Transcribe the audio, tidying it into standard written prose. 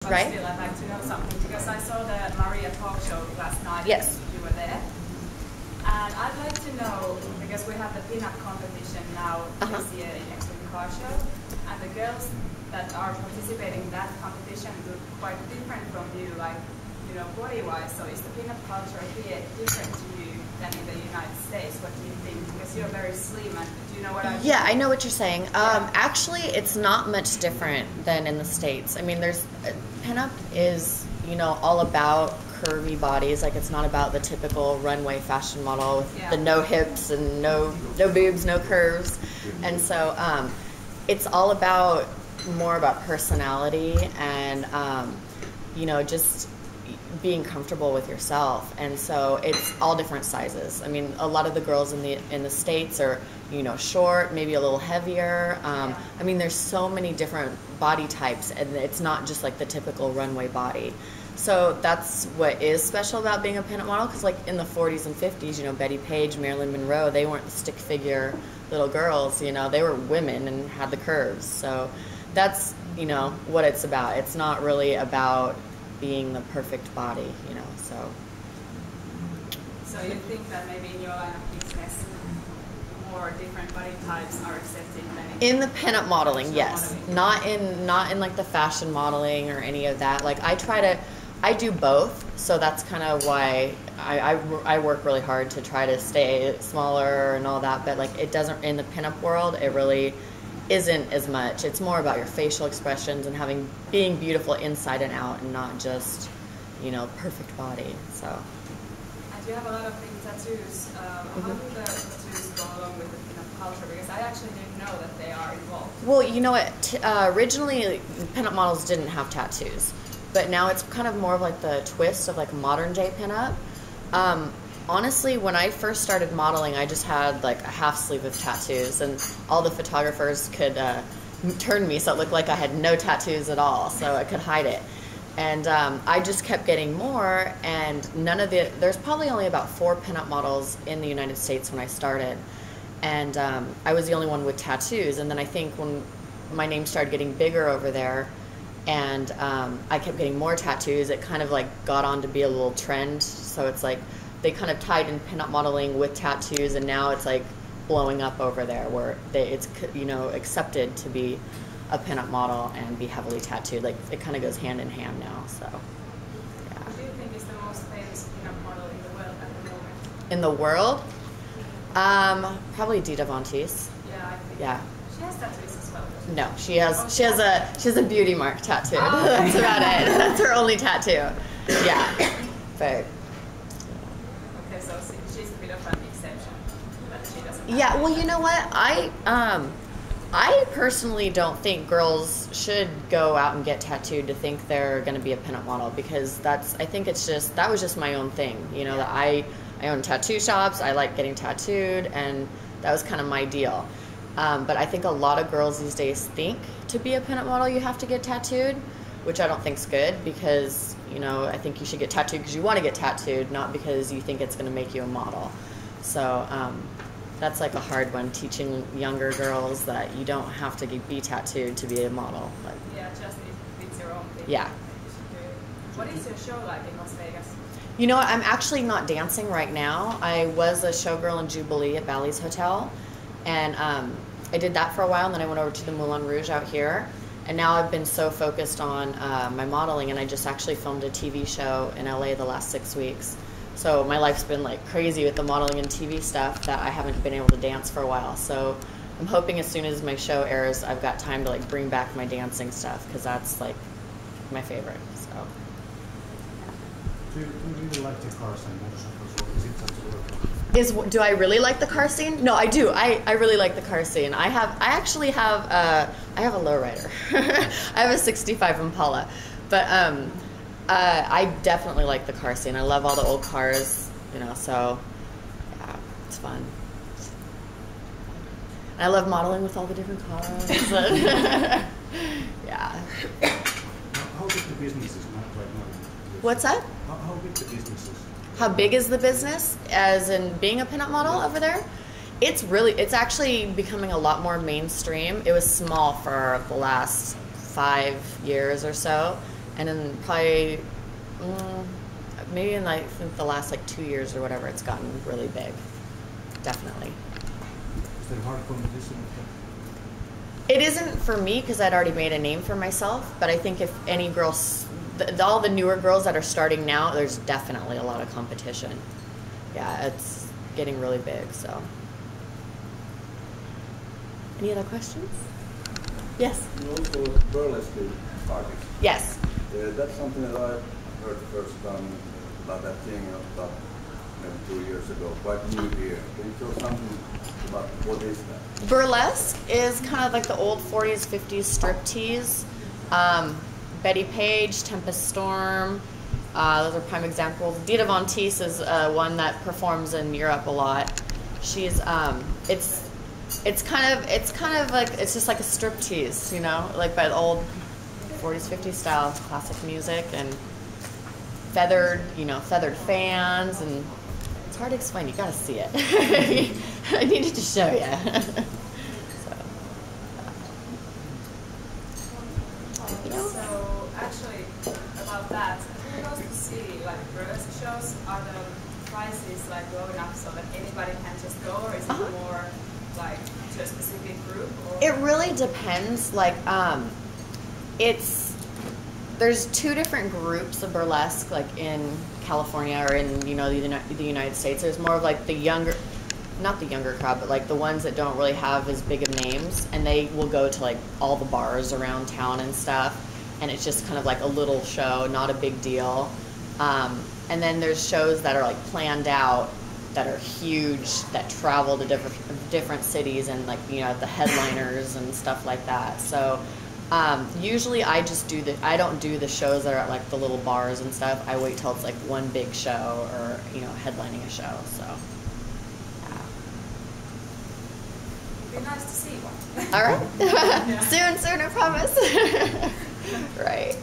right? Still, I'd like to know something because I saw the Maria talk show last night. Yes. You were there. And I'd like to know, because we have the pin-up competition now this year in X-Treme car show, and the girls that are participating in that competition look quite different from you, like, you know, body-wise. So is the pin-up culture here different to you than in the United States? What do you think? Because you're very slim, and do you know what I mean? Yeah, I know what you're saying. Actually, it's not much different than in the States. I mean, pin-up is, you know, all about curvy bodies. Like, it's not about the typical runway fashion model with the no hips and no boobs, no curves. And so it's all about more about personality and you know, just being comfortable with yourself. And so it's all different sizes. I mean, a lot of the girls in the States are, you know, short, maybe a little heavier. I mean, there's so many different body types, and it's not just like the typical runway body. So that's what is special about being a pinup model, because like in the 40s and 50s, you know, Betty Page, Marilyn Monroe, they weren't stick figure little girls, you know, they were women and had the curves. So that's, you know, what it's about. It's not really about being the perfect body, you know, so. So you think that maybe in your line of business, more different body types are accepted than in the pinup modeling, yes. Not in like the fashion modeling or any of that. Like I do both, so that's kind of why I work really hard to try to stay smaller and all that, but like it doesn't, in the pinup world, it really isn't as much. It's more about your facial expressions and being beautiful inside and out, and not just, you know, perfect body. So. And you have a lot of big tattoos. How do the tattoos go along with the pinup culture? Because I actually didn't know that they are involved. Well, you know what? Originally, pinup models didn't have tattoos, but now it's kind of more of like the twist of like modern day pinup. Honestly, when I first started modeling, I just had like a half sleeve of tattoos, and all the photographers could turn me so it looked like I had no tattoos at all, so I could hide it. And I just kept getting more, and there's probably only about 4 pinup models in the United States when I started. And I was the only one with tattoos. And then I think when my name started getting bigger over there, and I kept getting more tattoos, it kind of like got on to be a little trend. So it's like they kind of tied in pinup modeling with tattoos, and now it's like blowing up over there where it's, you know, accepted to be a pinup model and be heavily tattooed. Like it kind of goes hand in hand now. So yeah. Who do you think is the most famous pinup model in the world at the moment? In the world? Probably Dita Von Teese. Yeah, I think. Yeah. She has tattoos as well. No, she has a beauty mark tattoo. That's about it. That's her only tattoo. Yeah. But okay, so she's a bit of an exception, but she doesn't. Yeah, well, you know what? I personally don't think girls should go out and get tattooed to think they're going to be a pinup model, because I think it's just, that was just my own thing. You know, that I own tattoo shops, I like getting tattooed, and that was kind of my deal. But I think a lot of girls these days think to be a pinup model you have to get tattooed, which I don't think's good, because, you know, I think you should get tattooed because you want to get tattooed, not because you think it's going to make you a model. So that's like a hard one, teaching younger girls that you don't have to be tattooed to be a model. But, yeah, just it's your own thing. Yeah. What is your show like in Las Vegas? You know what? I'm actually not dancing right now. I was a showgirl in Jubilee at Bally's Hotel, and I did that for a while, and then I went over to the Moulin Rouge out here. And now I've been so focused on my modeling, and I just actually filmed a TV show in LA the last 6 weeks. So my life's been like crazy with the modeling and TV stuff that I haven't been able to dance for a while. So I'm hoping as soon as my show airs, I've got time to like bring back my dancing stuff, because that's like my favorite. So. Do you really like the cars and motorcycles, or is it just work? Do I really like the car scene? No, I do. I really like the car scene. I actually have a lowrider. I have a '65 Impala, but I definitely like the car scene. I love all the old cars, you know. So yeah, it's fun. And I love modeling with all the different cars. Yeah. How big the business is not right now? What's that? How big the business is? How big is the business, as in being a pinup model over there? It's actually becoming a lot more mainstream. It was small for the last 5 years or so, And then probably maybe in like the last like 2 years or whatever, it's gotten really big. Definitely. Is there hard competition? It isn't for me because I'd already made a name for myself, but I think if any girls, all the newer girls that are starting now, there's definitely a lot of competition. Yeah, it's getting really big, so. Any other questions? Yes? You also burlesque artist. Yes. That's something that I heard first time about that thing about maybe 2 years ago, quite new here. Can you tell something about what is that? Burlesque is kind of like the old 40s, 50s striptease. Betty Page, Tempest Storm, those are prime examples. Dita Von Teese is one that performs in Europe a lot. She's it's kind of like, it's just like a striptease, you know, like by the old 40s, 50s style classic music, and feathered fans, and it's hard to explain. You gotta see it. I needed to show you. So actually, about that, who goes to see like burlesque shows? Are the prices like going up so that anybody can just go, or is it more like to a specific group? Or? It really depends. Like, there's two different groups of burlesque, like in California or in the United States. There's more of like the younger, not the younger crowd, but like the ones that don't really have as big of names, and they will go to like all the bars around town and stuff, and it's just kind of like a little show, not a big deal. And then there's shows that are like planned out, that are huge, that travel to different cities, and like the headliners and stuff like that. So usually I don't do the shows that are at like the little bars and stuff. I wait till it's like one big show, or headlining a show. So It'd be nice to see one. all right. Soon, I promise. Right.